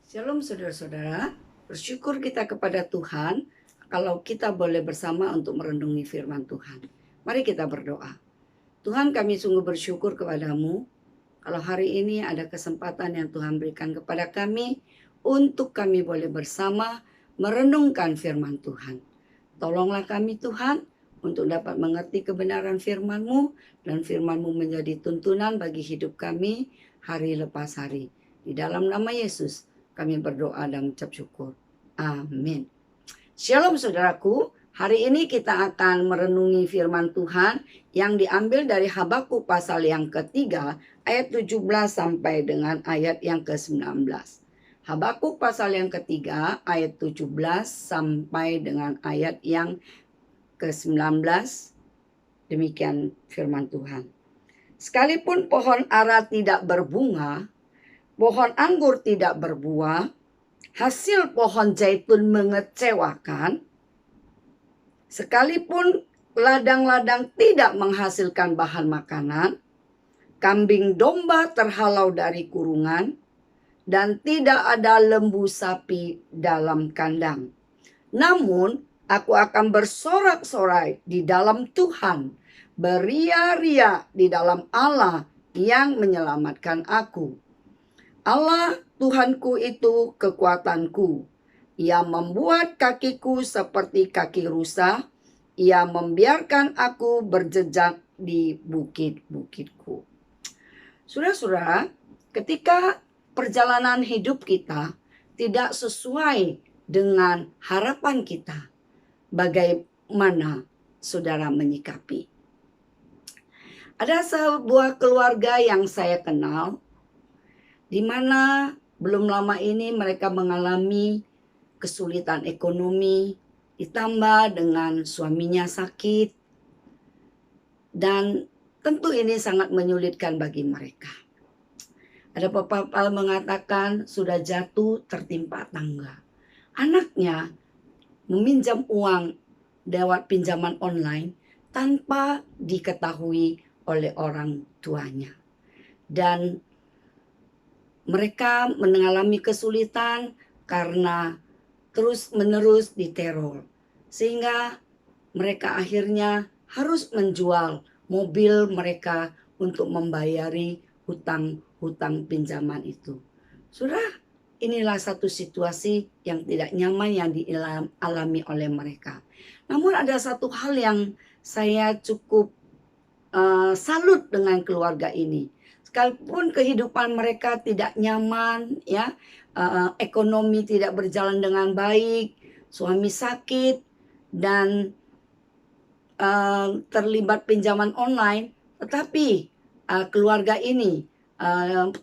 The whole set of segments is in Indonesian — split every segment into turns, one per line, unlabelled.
Shalom saudara-saudara, bersyukur kita kepada Tuhan kalau kita boleh bersama untuk merenungi firman Tuhan. Mari kita berdoa. Tuhan, kami sungguh bersyukur kepadamu kalau hari ini ada kesempatan yang Tuhan berikan kepada kami untuk kami boleh bersama merenungkan firman Tuhan. Tolonglah kami Tuhan untuk dapat mengerti kebenaran firman-Mu dan firman-Mu menjadi tuntunan bagi hidup kami hari lepas hari. Di dalam nama Yesus kami berdoa dan mengucap syukur. Amin. Shalom saudaraku, hari ini kita akan merenungi firman Tuhan yang diambil dari Habakuk pasal yang ketiga ayat 17 sampai dengan ayat yang ke-19. Habakuk pasal yang ketiga ayat 17 sampai dengan ayat yang ke-19. Demikian firman Tuhan. Sekalipun pohon ara tidak berbunga, pohon anggur tidak berbuah, hasil pohon zaitun mengecewakan, sekalipun ladang-ladang tidak menghasilkan bahan makanan, kambing domba terhalau dari kurungan, dan tidak ada lembu sapi dalam kandang. Namun, aku akan bersorak-sorai di dalam Tuhan, beria-ria di dalam Allah yang menyelamatkan aku. Allah Tuhanku itu kekuatanku. Ia membuat kakiku seperti kaki rusa. Ia membiarkan aku berjejak di bukit-bukitku. Saudara-saudara, ketika perjalanan hidup kita tidak sesuai dengan harapan kita, bagaimana saudara menyikapi? Ada sebuah keluarga yang saya kenal, di mana belum lama ini mereka mengalami kesulitan ekonomi, ditambah dengan suaminya sakit, dan tentu ini sangat menyulitkan bagi mereka. Ada pepatah mengatakan sudah jatuh tertimpa tangga. Anaknya meminjam uang lewat pinjaman online tanpa diketahui oleh orang tuanya. Dan mereka mengalami kesulitan karena terus-menerus diteror. Sehingga mereka akhirnya harus menjual mobil mereka untuk membayari hutang-hutang pinjaman itu. Sudah, inilah satu situasi yang tidak nyaman yang dialami oleh mereka. Namun ada satu hal yang saya cukup salut dengan keluarga ini. Sekalipun kehidupan mereka tidak nyaman, ya, ekonomi tidak berjalan dengan baik, suami sakit dan terlibat pinjaman online, tetapi keluarga ini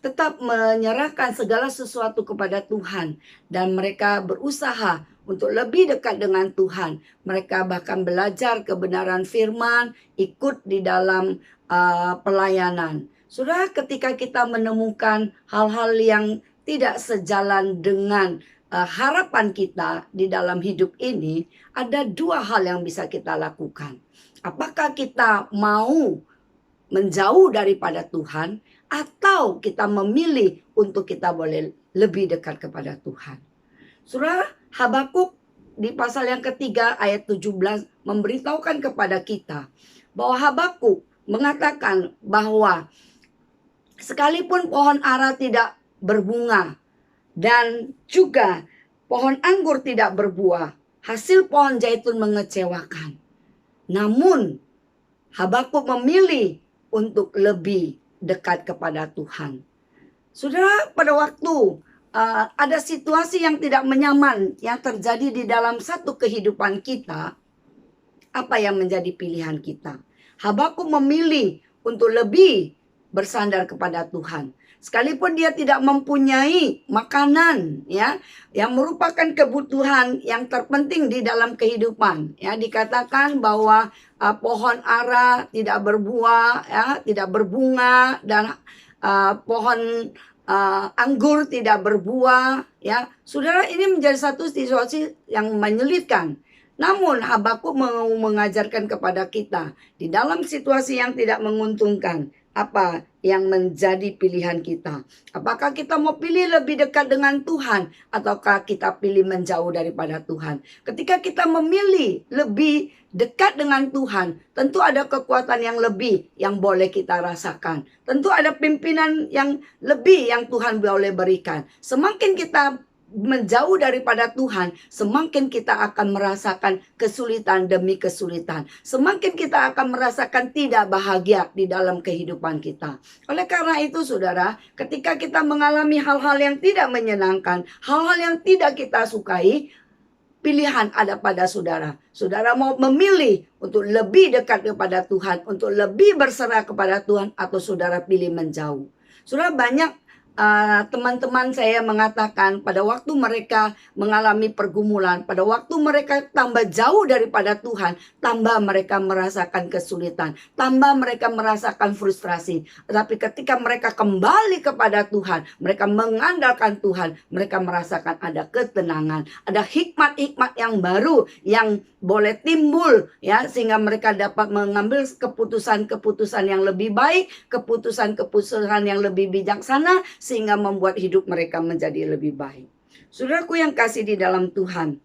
tetap menyerahkan segala sesuatu kepada Tuhan dan mereka berusaha untuk lebih dekat dengan Tuhan. Mereka bahkan belajar kebenaran firman, ikut di dalam pelayanan. Sudah, ketika kita menemukan hal-hal yang tidak sejalan dengan harapan kita di dalam hidup ini, ada dua hal yang bisa kita lakukan. Apakah kita mau menjauh daripada Tuhan, atau kita memilih untuk kita boleh lebih dekat kepada Tuhan? Surah Habakuk di pasal yang ketiga ayat 17 memberitahukan kepada kita bahwa Habakuk mengatakan bahwa sekalipun pohon ara tidak berbunga dan juga pohon anggur tidak berbuah, hasil pohon zaitun mengecewakan. Namun Habakuk memilih untuk lebih dekat kepada Tuhan. Saudara, pada waktu ada situasi yang tidak menyaman yang terjadi di dalam satu kehidupan kita, apa yang menjadi pilihan kita? Habakuk memilih untuk lebih bersandar kepada Tuhan. Sekalipun dia tidak mempunyai makanan, ya, yang merupakan kebutuhan yang terpenting di dalam kehidupan, ya, dikatakan bahwa pohon ara tidak berbuah, ya, tidak berbunga, dan pohon anggur tidak berbuah, ya. Saudara, ini menjadi satu situasi yang menyulitkan. Namun Habakuk mengajarkan kepada kita di dalam situasi yang tidak menguntungkan, apa yang menjadi pilihan kita. Apakah kita mau pilih lebih dekat dengan Tuhan ataukah kita pilih menjauh daripada Tuhan? Ketika kita memilih lebih dekat dengan Tuhan, tentu ada kekuatan yang lebih yang boleh kita rasakan. Tentu ada pimpinan yang lebih yang Tuhan boleh berikan. Semakin kita menjauh daripada Tuhan, semakin kita akan merasakan kesulitan demi kesulitan. Semakin kita akan merasakan tidak bahagia di dalam kehidupan kita. Oleh karena itu, saudara, ketika kita mengalami hal-hal yang tidak menyenangkan, hal-hal yang tidak kita sukai, pilihan ada pada saudara. Saudara mau memilih untuk lebih dekat kepada Tuhan, untuk lebih berserah kepada Tuhan, atau saudara pilih menjauh. Saudara, banyak teman-teman saya mengatakan pada waktu mereka mengalami pergumulan, pada waktu mereka tambah jauh daripada Tuhan, tambah mereka merasakan kesulitan, tambah mereka merasakan frustrasi. Tetapi ketika mereka kembali kepada Tuhan, mereka mengandalkan Tuhan, mereka merasakan ada ketenangan, ada hikmat-hikmat yang baru yang boleh timbul, ya, sehingga mereka dapat mengambil keputusan-keputusan yang lebih baik, keputusan-keputusan yang lebih bijaksana, sehingga membuat hidup mereka menjadi lebih baik. Saudaraku yang kasih di dalam Tuhan,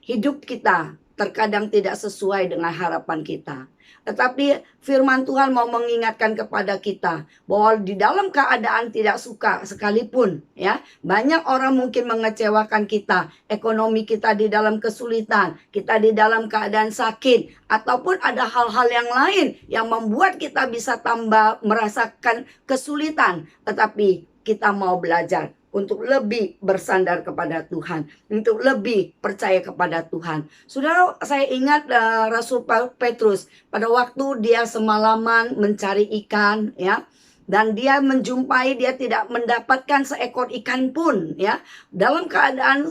hidup kita terkadang tidak sesuai dengan harapan kita. Tetapi firman Tuhan mau mengingatkan kepada kita bahwa di dalam keadaan tidak suka sekalipun, ya, banyak orang mungkin mengecewakan kita, ekonomi kita di dalam kesulitan, kita di dalam keadaan sakit, ataupun ada hal-hal yang lain yang membuat kita bisa tambah merasakan kesulitan. Tetapi kita mau belajar untuk lebih bersandar kepada Tuhan, untuk lebih percaya kepada Tuhan. Saudara, saya ingat Rasul Petrus pada waktu dia semalaman mencari ikan, ya, dan dia menjumpai, dia tidak mendapatkan seekor ikan pun, ya, dalam keadaan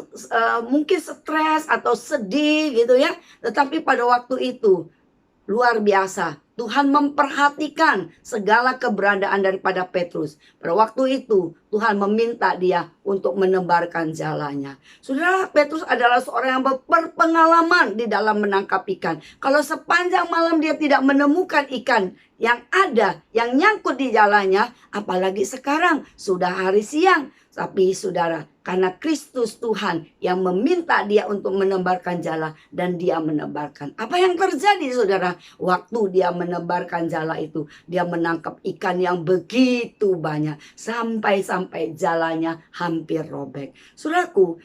mungkin stres atau sedih gitu, ya. Tetapi pada waktu itu luar biasa, Tuhan memperhatikan segala keberadaan daripada Petrus. Pada waktu itu Tuhan meminta dia untuk menebarkan jalannya. Saudara, Petrus adalah seorang yang berpengalaman di dalam menangkap ikan. Kalau sepanjang malam dia tidak menemukan ikan yang ada, yang nyangkut di jalannya, apalagi sekarang sudah hari siang. Tapi saudara, karena Kristus Tuhan yang meminta dia untuk menebarkan jala, dan dia menebarkan. Apa yang terjadi saudara? Waktu dia menebarkan jala itu, dia menangkap ikan yang begitu banyak. Sampai-sampai jalannya hampir robek. Saudaraku,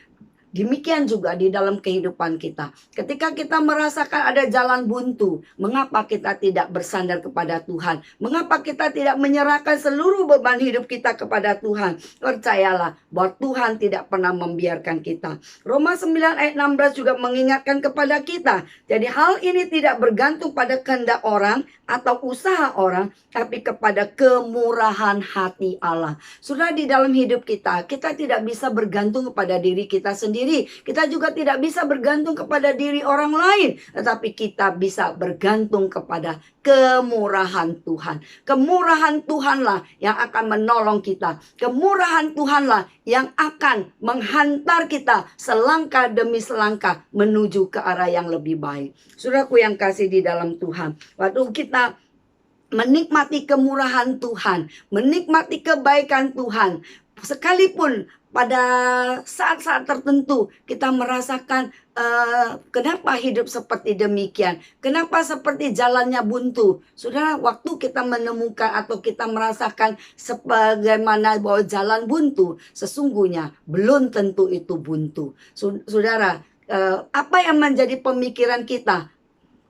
demikian juga di dalam kehidupan kita. Ketika kita merasakan ada jalan buntu, mengapa kita tidak bersandar kepada Tuhan? Mengapa kita tidak menyerahkan seluruh beban hidup kita kepada Tuhan? Percayalah bahwa Tuhan tidak pernah membiarkan kita. Roma 9 ayat 16 juga mengingatkan kepada kita. Jadi hal ini tidak bergantung pada kehendak orang atau usaha orang, tapi kepada kemurahan hati Allah. Sudah di dalam hidup kita, kita tidak bisa bergantung kepada diri kita sendiri. Kita juga tidak bisa bergantung kepada diri orang lain, tetapi kita bisa bergantung kepada kemurahan Tuhan. Kemurahan Tuhanlah yang akan menolong kita. Kemurahan Tuhanlah yang akan menghantar kita selangkah demi selangkah menuju ke arah yang lebih baik. Saudaraku yang kasih di dalam Tuhan, waktu kita menikmati kemurahan Tuhan, menikmati kebaikan Tuhan, sekalipun pada saat-saat tertentu kita merasakan kenapa hidup seperti demikian, kenapa seperti jalannya buntu. Saudara, waktu kita menemukan atau kita merasakan sebagaimana bahwa jalan buntu, sesungguhnya belum tentu itu buntu. Saudara, apa yang menjadi pemikiran kita?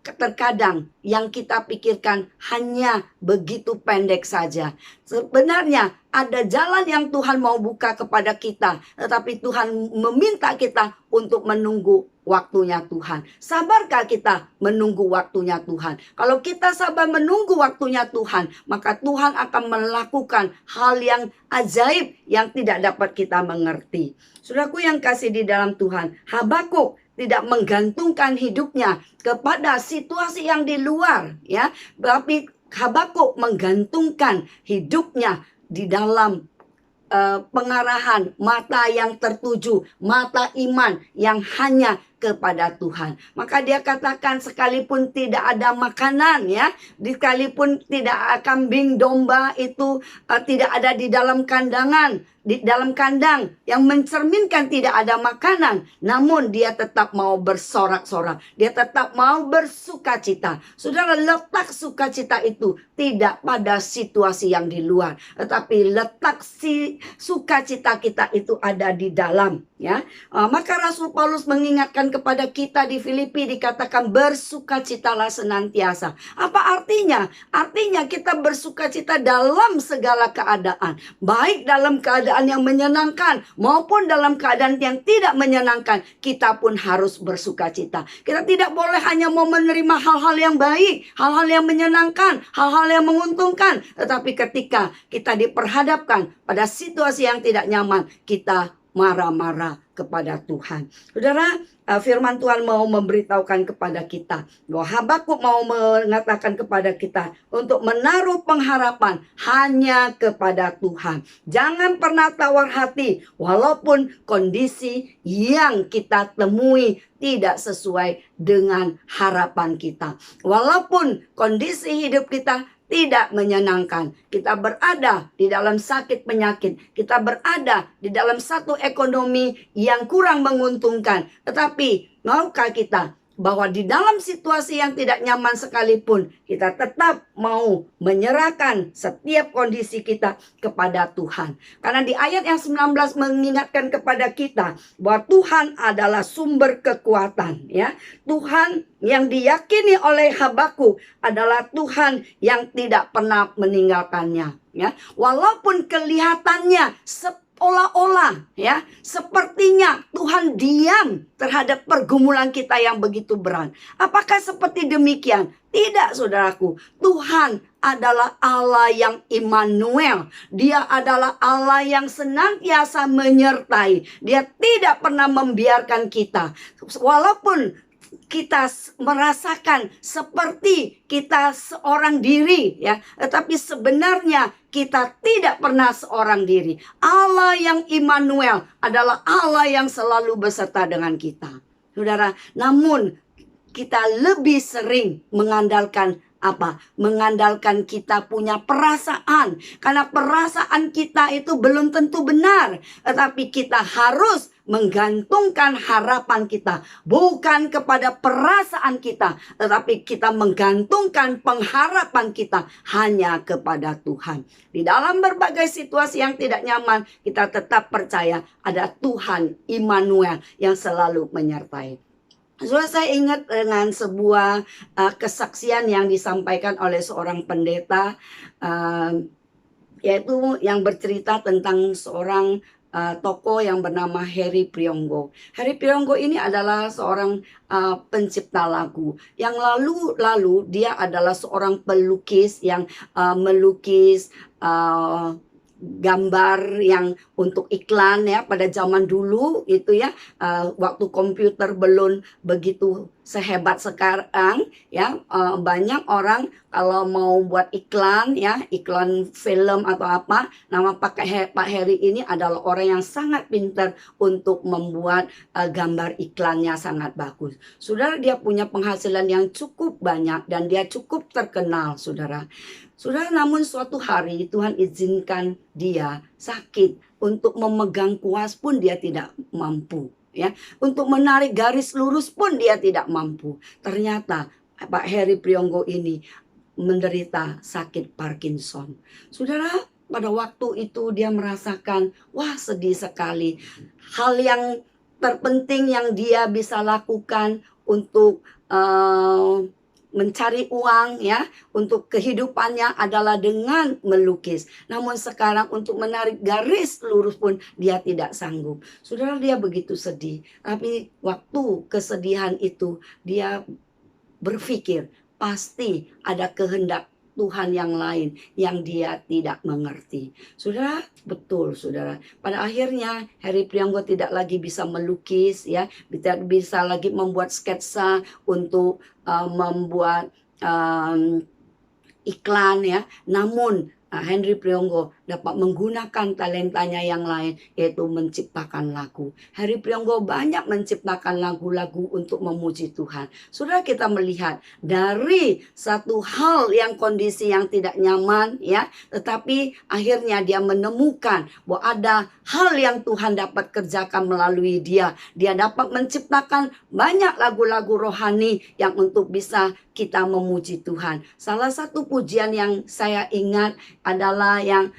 Terkadang yang kita pikirkan hanya begitu pendek saja. Sebenarnya ada jalan yang Tuhan mau buka kepada kita, tetapi Tuhan meminta kita untuk menunggu waktunya Tuhan. Sabarkah kita menunggu waktunya Tuhan? Kalau kita sabar menunggu waktunya Tuhan, maka Tuhan akan melakukan hal yang ajaib yang tidak dapat kita mengerti. Saudaraku yang kasih di dalam Tuhan, Habakuk tidak menggantungkan hidupnya kepada situasi yang di luar, ya, tapi Habakuk menggantungkan hidupnya di dalam pengarahan mata yang tertuju, mata iman yang hanya kepada Tuhan. Maka dia katakan sekalipun tidak ada makanan ya, sekalipun tidak kambing domba itu tidak ada di dalam kandang yang mencerminkan tidak ada makanan, namun dia tetap mau bersorak-sorak, dia tetap mau bersukacita. Saudara, letak sukacita itu tidak pada situasi yang di luar, tetapi letak sukacita kita itu ada di dalam ya. Maka Rasul Paulus mengingatkan kepada kita di Filipi, dikatakan bersukacitalah senantiasa. Apa artinya? Artinya kita bersukacita dalam segala keadaan, baik dalam keadaan yang menyenangkan maupun dalam keadaan yang tidak menyenangkan. Kita pun harus bersukacita. Kita tidak boleh hanya mau menerima hal-hal yang baik, hal-hal yang menyenangkan, hal-hal yang menguntungkan, tetapi ketika kita diperhadapkan pada situasi yang tidak nyaman, kita marah-marah kepada Tuhan. Saudara, firman Tuhan mau memberitahukan kepada kita bahwa Habakuk mau mengatakan kepada kita untuk menaruh pengharapan hanya kepada Tuhan. Jangan pernah tawar hati walaupun kondisi yang kita temui tidak sesuai dengan harapan kita. Walaupun kondisi hidup kita tidak menyenangkan, kita berada di dalam sakit penyakit, kita berada di dalam satu ekonomi yang kurang menguntungkan, tetapi maukah kita bahwa di dalam situasi yang tidak nyaman sekalipun, kita tetap mau menyerahkan setiap kondisi kita kepada Tuhan. Karena di ayat yang 19 mengingatkan kepada kita bahwa Tuhan adalah sumber kekuatan ya. Tuhan yang diyakini oleh Habakuk adalah Tuhan yang tidak pernah meninggalkannya ya. Walaupun kelihatannya seolah-olah ya, sepertinya Tuhan diam terhadap pergumulan kita yang begitu berat. Apakah seperti demikian? Tidak, saudaraku. Tuhan adalah Allah yang Immanuel. Dia adalah Allah yang senantiasa menyertai. Dia tidak pernah membiarkan kita. Walaupun kita merasakan seperti kita seorang diri ya, tetapi sebenarnya kita tidak pernah seorang diri. Allah yang Immanuel adalah Allah yang selalu beserta dengan kita. Saudara, namun kita lebih sering mengandalkan apa? Mengandalkan kita punya perasaan. Karena perasaan kita itu belum tentu benar. Tetapi kita harus menggantungkan harapan kita bukan kepada perasaan kita, tetapi kita menggantungkan pengharapan kita hanya kepada Tuhan. Di dalam berbagai situasi yang tidak nyaman, kita tetap percaya ada Tuhan Immanuel yang selalu menyertai. Saya ingat dengan sebuah kesaksian yang disampaikan oleh seorang pendeta, yaitu yang bercerita tentang seorang tokoh yang bernama Harry Priongo. Harry Priongo ini adalah seorang pencipta lagu. Yang lalu dia adalah seorang pelukis yang melukis gambar yang untuk iklan ya pada zaman dulu itu ya, waktu komputer belum begitu sehebat sekarang ya. Banyak orang kalau mau buat iklan ya, iklan film atau apa, nama Pak Heri ini adalah orang yang sangat pintar untuk membuat gambar iklannya sangat bagus. Saudara, dia punya penghasilan yang cukup banyak dan dia cukup terkenal, saudara. Namun suatu hari Tuhan izinkan dia sakit. Untuk memegang kuas pun dia tidak mampu ya. Untuk menarik garis lurus pun dia tidak mampu. Ternyata Pak Harry Priongo ini menderita sakit Parkinson. Saudara, pada waktu itu dia merasakan, wah sedih sekali. Hal yang terpenting yang dia bisa lakukan untuk mencari uang ya untuk kehidupannya adalah dengan melukis. Namun sekarang untuk menarik garis lurus pun dia tidak sanggup. Saudara, dia begitu sedih. Tapi waktu kesedihan itu dia berpikir pasti ada kehendak Tuhan yang lain yang dia tidak mengerti. Saudara, betul saudara. Pada akhirnya Harry Priongo tidak lagi bisa melukis ya, tidak bisa lagi membuat sketsa untuk membuat iklan ya. Namun Henry Priongo dapat menggunakan talentanya yang lain, yaitu menciptakan lagu. Heri Priyonggo banyak menciptakan lagu-lagu untuk memuji Tuhan. Saudara, kita melihat dari satu hal yang kondisi yang tidak nyaman, ya, tetapi akhirnya dia menemukan bahwa ada hal yang Tuhan dapat kerjakan melalui dia. Dia dapat menciptakan banyak lagu-lagu rohani yang untuk bisa kita memuji Tuhan. Salah satu pujian yang saya ingat adalah yang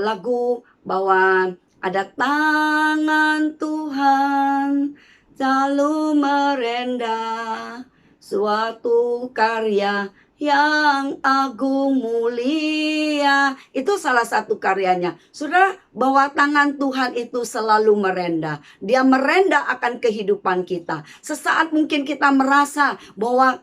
lagu bahwa ada tangan Tuhan selalu merendah, suatu karya yang agung mulia. Itu salah satu karyanya. Saudara, bahwa tangan Tuhan itu selalu merendah. Dia merendah akan kehidupan kita. Sesaat mungkin kita merasa bahwa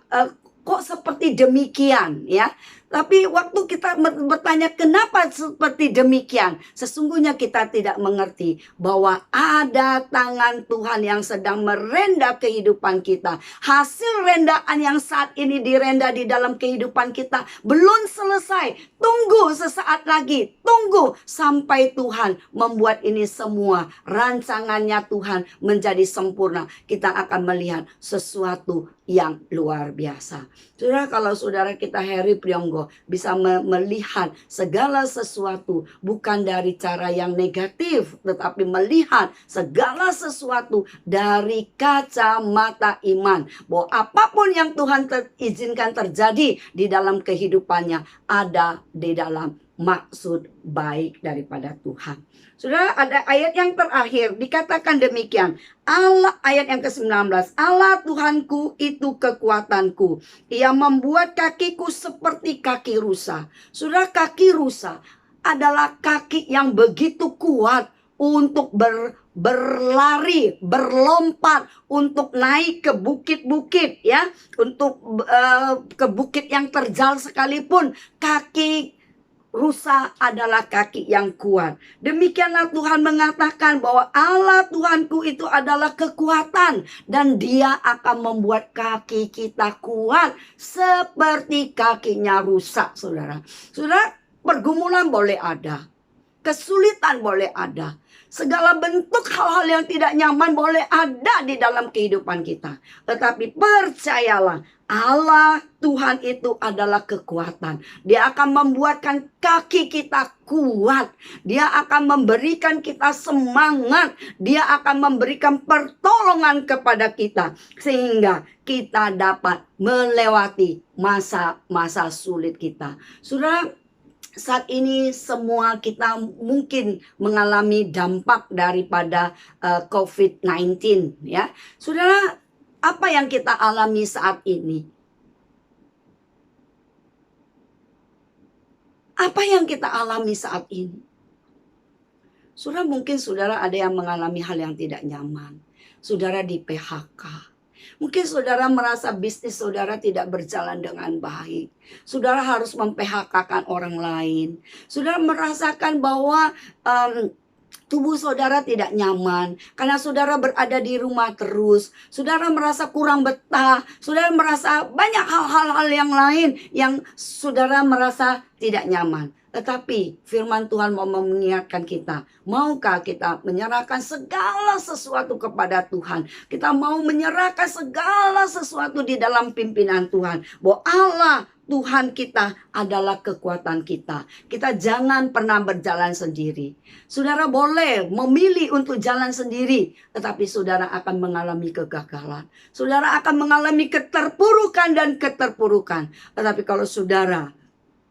kok seperti demikian, ya. Tapi waktu kita bertanya kenapa seperti demikian, sesungguhnya kita tidak mengerti bahwa ada tangan Tuhan yang sedang merendah kehidupan kita. Hasil rendaan yang saat ini direndah di dalam kehidupan kita belum selesai. Tunggu sesaat lagi, tunggu sampai Tuhan membuat ini semua, rancangannya Tuhan menjadi sempurna. Kita akan melihat sesuatu yang luar biasa. Saudara, kalau saudara kita Heri Priyonggo bisa melihat segala sesuatu bukan dari cara yang negatif, tetapi melihat segala sesuatu dari kacamata iman, bahwa apapun yang Tuhan izinkan terjadi di dalam kehidupannya ada di dalam maksud baik daripada Tuhan. Saudara, ada ayat yang terakhir dikatakan demikian. Allah, ayat yang ke-19, Allah Tuhanku itu kekuatanku. Ia membuat kakiku seperti kaki rusa. Saudara, kaki rusa adalah kaki yang begitu kuat untuk berlari, berlompat, untuk naik ke bukit-bukit, ya, untuk ke bukit yang terjal sekalipun. Kaki rusa adalah kaki yang kuat. Demikianlah Tuhan mengatakan bahwa Allah Tuhanku itu adalah kekuatan, dan Dia akan membuat kaki kita kuat seperti kakinya rusa. Saudara, saudara, pergumulan boleh ada, kesulitan boleh ada, segala bentuk hal-hal yang tidak nyaman boleh ada di dalam kehidupan kita. Tetapi percayalah, Allah Tuhan itu adalah kekuatan. Dia akan membuatkan kaki kita kuat. Dia akan memberikan kita semangat. Dia akan memberikan pertolongan kepada kita, sehingga kita dapat melewati masa-masa sulit kita. Saudara, saat ini semua kita mungkin mengalami dampak daripada COVID-19, ya. Saudara, apa yang kita alami saat ini? Apa yang kita alami saat ini? Saudara, mungkin saudara ada yang mengalami hal yang tidak nyaman. Saudara di PHK. Mungkin saudara merasa bisnis saudara tidak berjalan dengan baik. Saudara harus mem-PHK-kan orang lain. Saudara merasakan bahwa tubuh saudara tidak nyaman karena saudara berada di rumah terus. Saudara merasa kurang betah. Saudara merasa banyak hal-hal yang lain yang saudara merasa tidak nyaman. Tetapi firman Tuhan mau mengingatkan kita, maukah kita menyerahkan segala sesuatu kepada Tuhan? Kita mau menyerahkan segala sesuatu di dalam pimpinan Tuhan, bahwa Allah Tuhan kita adalah kekuatan kita. Kita jangan pernah berjalan sendiri. Saudara boleh memilih untuk jalan sendiri, tetapi saudara akan mengalami kegagalan. Saudara akan mengalami keterpurukan dan keterpurukan. Tetapi kalau saudara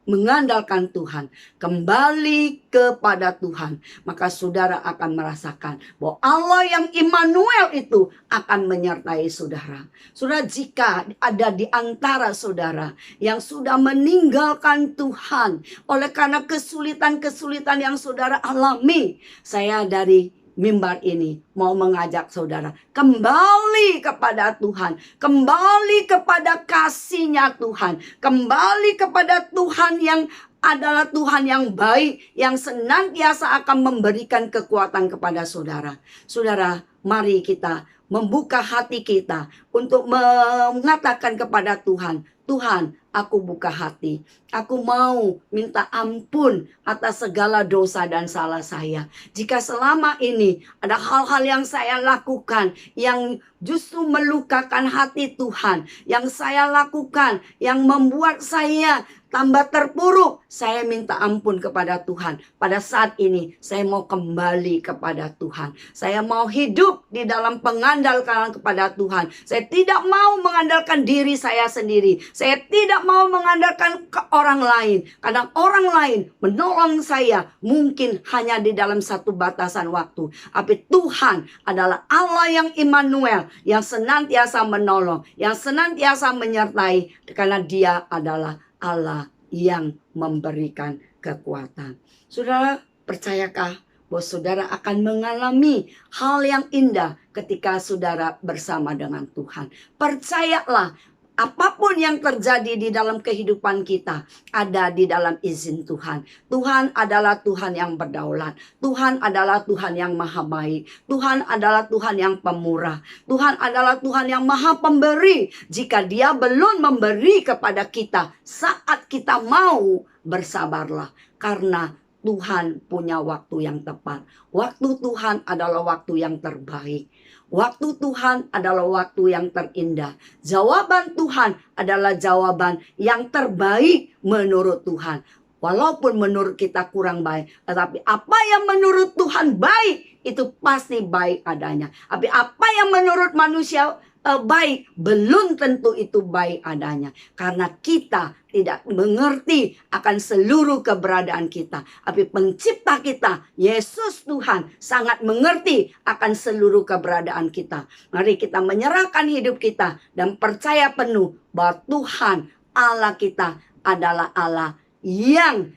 mengandalkan Tuhan, kembali kepada Tuhan, maka saudara akan merasakan bahwa Allah yang Immanuel itu akan menyertai saudara. Saudara, jika ada di antara saudara yang sudah meninggalkan Tuhan oleh karena kesulitan-kesulitan yang saudara alami, saya dari mimbar ini mau mengajak saudara kembali kepada Tuhan, kembali kepada kasih-Nya Tuhan, kembali kepada Tuhan yang adalah Tuhan yang baik, yang senantiasa akan memberikan kekuatan kepada saudara. Saudara, mari kita membuka hati kita untuk mengatakan kepada Tuhan, Tuhan, aku buka hati. Aku mau minta ampun atas segala dosa dan salah saya. Jika selama ini ada hal-hal yang saya lakukan yang justru melukakan hati Tuhan, yang saya lakukan yang membuat saya tambah terpuruk, saya minta ampun kepada Tuhan. Pada saat ini saya mau kembali kepada Tuhan. Saya mau hidup di dalam pengandalkan kepada Tuhan. Saya tidak mau mengandalkan diri saya sendiri. Saya tidak mau mengandalkan ke orang lain. Kadang orang lain menolong saya mungkin hanya di dalam satu batasan waktu. Tapi Tuhan adalah Allah yang Immanuel, yang senantiasa menolong, yang senantiasa menyertai, karena Dia adalah Allah yang memberikan kekuatan. Saudara, percayakah bahwa saudara akan mengalami hal yang indah ketika saudara bersama dengan Tuhan? Percayalah, apapun yang terjadi di dalam kehidupan kita ada di dalam izin Tuhan. Tuhan adalah Tuhan yang berdaulat. Tuhan adalah Tuhan yang maha baik. Tuhan adalah Tuhan yang pemurah. Tuhan adalah Tuhan yang maha pemberi. Jika Dia belum memberi kepada kita saat kita mau, bersabarlah. Karena Tuhan punya waktu yang tepat. Waktu Tuhan adalah waktu yang terbaik. Waktu Tuhan adalah waktu yang terindah. Jawaban Tuhan adalah jawaban yang terbaik menurut Tuhan. Walaupun menurut kita kurang baik, tetapi apa yang menurut Tuhan baik, itu pasti baik adanya. Tapi apa yang menurut manusia baik, belum tentu itu baik adanya. Karena kita tidak mengerti akan seluruh keberadaan kita. Tapi pencipta kita, Yesus Tuhan, sangat mengerti akan seluruh keberadaan kita. Mari kita menyerahkan hidup kita dan percaya penuh bahwa Tuhan Allah kita adalah Allah yang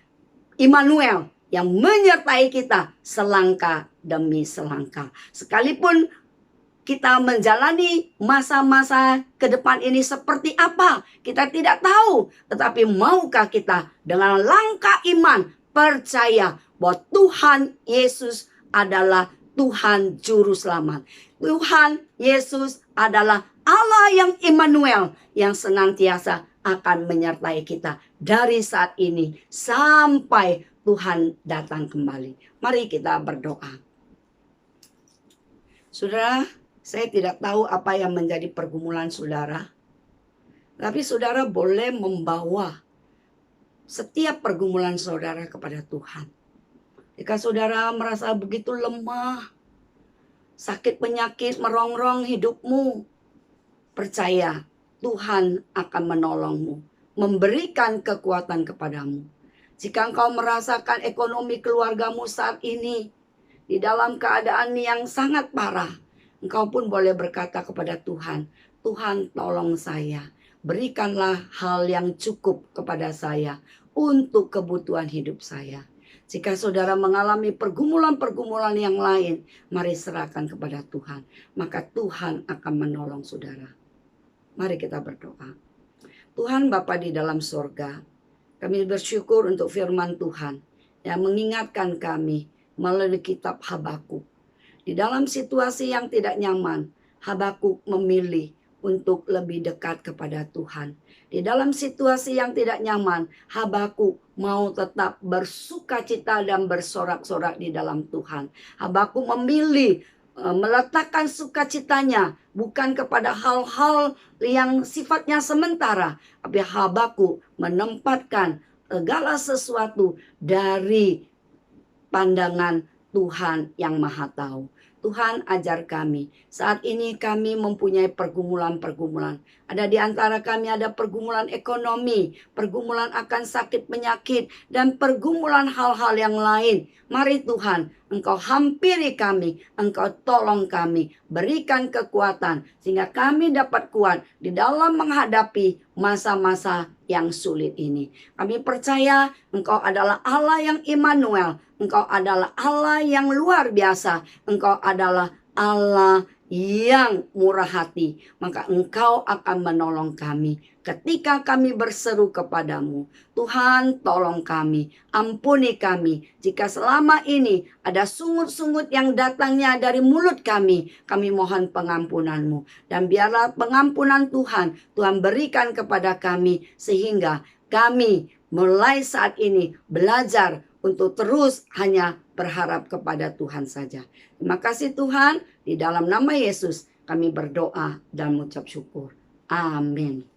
Immanuel, yang menyertai kita selangkah demi selangkah. Sekalipun kita menjalani masa-masa ke depan ini seperti apa, kita tidak tahu. Tetapi maukah kita dengan langkah iman percaya bahwa Tuhan Yesus adalah Tuhan Juru Selamat. Tuhan Yesus adalah Allah yang Immanuel, yang senantiasa akan menyertai kita dari saat ini sampai Tuhan datang kembali. Mari kita berdoa. Saudara, saya tidak tahu apa yang menjadi pergumulan saudara. Tapi saudara boleh membawa setiap pergumulan saudara kepada Tuhan. Jika saudara merasa begitu lemah, sakit penyakit merongrong hidupmu, percaya Tuhan akan menolongmu, memberikan kekuatan kepadamu. Jika engkau merasakan ekonomi keluargamu saat ini di dalam keadaan yang sangat parah, engkau pun boleh berkata kepada Tuhan, Tuhan tolong saya, berikanlah hal yang cukup kepada saya untuk kebutuhan hidup saya. Jika saudara mengalami pergumulan-pergumulan yang lain, mari serahkan kepada Tuhan. Maka Tuhan akan menolong saudara. Mari kita berdoa. Tuhan Bapa di dalam surga, kami bersyukur untuk firman Tuhan yang mengingatkan kami melalui kitab Habakuk. Di dalam situasi yang tidak nyaman, Habakuk memilih untuk lebih dekat kepada Tuhan. Di dalam situasi yang tidak nyaman, Habakuk mau tetap bersukacita dan bersorak-sorak di dalam Tuhan. Habakuk memilih meletakkan sukacitanya bukan kepada hal-hal yang sifatnya sementara, tapi Habakuk menempatkan segala sesuatu dari pandangan Tuhan yang Maha Tahu. Tuhan ajar kami. Saat ini kami mempunyai pergumulan-pergumulan. Ada di antara kami ada pergumulan ekonomi, pergumulan akan sakit penyakit, dan pergumulan hal-hal yang lain. Mari Tuhan, Engkau hampiri kami, Engkau tolong kami, berikan kekuatan sehingga kami dapat kuat di dalam menghadapi masa-masa yang sulit ini. Kami percaya Engkau adalah Allah yang Immanuel, Engkau adalah Allah yang luar biasa, Engkau adalah Allah yang murah hati, maka Engkau akan menolong kami. Ketika kami berseru kepadamu, Tuhan tolong kami, ampuni kami. Jika selama ini ada sungut-sungut yang datangnya dari mulut kami mohon pengampunanmu. Dan biarlah pengampunan Tuhan, Tuhan berikan kepada kami, sehingga kami mulai saat ini belajar untuk terus hanya berharap kepada Tuhan saja. Terima kasih Tuhan, di dalam nama Yesus kami berdoa dan mengucap syukur. Amin.